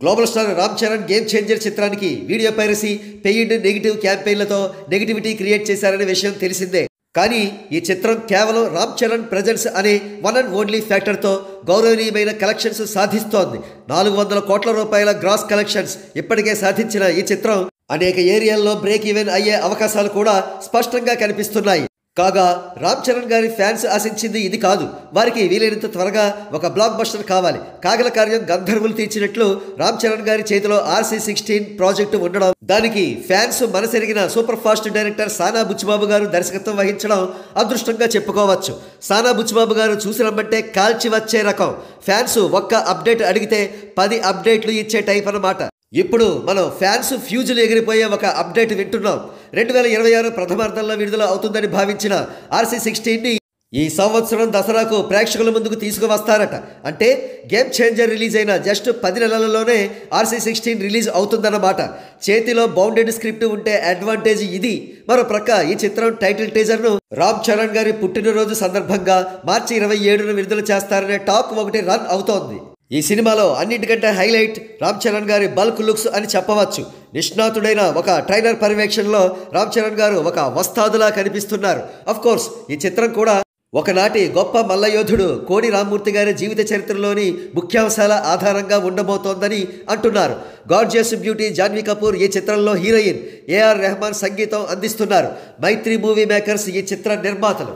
Global star Ram Charan game changer చిత్రానికి video piracy paid negative క్యాంపెయిన్లతో negativity create చేశారనే విషయం తెలిసిందే. కానీ ఈ చిత్రం కేవలం రామ్ చరణ్ ప్రెజెన్స్ అనే వన్ అండ్ ఓన్లీ ఫ్యాక్టర్తో గౌరవనీయమైన కలెక్షన్స్ సాధిస్తోంది. 400 కోట్ల రూపాయల గ్రాస్ కలెక్షన్స్ ఇప్పటికే సాధించిన ఈ చిత్రం అనేక ఏరియాల్లో బ్రేక్ ఈవెన్ అయ్యే అవకాశాలు కూడా స్పష్టంగా కనిపిస్తున్నాయి. కాగా రామ్ చరణ్ గారి ఫ్యాన్స్ ఆశించింది ఇది కాదు. వారికి వీలైనంత త్వరగా ఒక బ్లాక్ బస్టర్ కావాలి. కాగల కార్యం గంధర్వులు తీర్చినట్లు రామ్ చరణ్ గారి చేతిలో RC16 ప్రాజెక్టు ఉండడం, దానికి ఫ్యాన్స్ మనసెరిగిన సూపర్ ఫాస్ట్ డైరెక్టర్ సానా బుచ్చిబాబు గారు దర్శకత్వం వహించడం అదృష్టంగా చెప్పుకోవచ్చు. సానా బుచ్చిబాబు గారు చూసినమ్మంటే కాల్చి వచ్చే రకం. ఫ్యాన్స్ ఒక్క అప్డేట్ అడిగితే 10 అప్డేట్లు ఇచ్చే టైప్ అన్నమాట. ఇప్పుడు మనం ఫ్యాన్స్ ఫ్యూజులు ఎగిరిపోయే ఒక అప్డేట్ వింటున్నాం. 2026 ప్రథమార్థంలో విడుదల అవుతుందని భావించిన RC16ని ఈ సంవత్సరం దసరాకు ప్రేక్షకుల ముందుకు తీసుకువస్తారట. అంటే గేమ్ చేంజర్ రిలీజ్ అయిన జస్ట్ 10 నెలలలోనే RC16 రిలీజ్ అవుతుందన్నమాట. చేతిలో బౌండెడ్ స్క్రిప్ట్ ఉంటే అడ్వాంటేజ్ ఇది. మరో ప్రక్క ఈ చిత్రం టైటిల్ టీజర్ను రామ్ చరణ్ గారి పుట్టినరోజు సందర్భంగా మార్చి 27న విడుదల చేస్తారనే టాక్ ఒకటి రన్ అవుతోంది. ఈ సినిమాలో అన్నింటికంటే హైలైట్ రామ్ చరణ్ గారి బల్క్ లుక్స్ అని చెప్పవచ్చు. నిష్ణాతుడైన ఒక ట్రైలర్ పర్యవేక్షణలో రామ్ చరణ్ గారు ఒక వస్తాదులా కనిపిస్తున్నారు. అఫ్ కోర్స్ ఈ చిత్రం కూడా ఒకనాటి గొప్ప మల్లయోధుడు కోడి రామ్మూర్తి గారి జీవిత చరిత్రలోని ముఖ్యాంశాల ఆధారంగా ఉండబోతోందని అంటున్నారు. గార్జియస్ బ్యూటీ జాన్వీ కపూర్ ఈ చిత్రంలో హీరోయిన్. AR రెహమాన్ సంగీతం అందిస్తున్నారు. మైత్రి మూవీ మేకర్స్ ఈ చిత్ర నిర్మాతలు.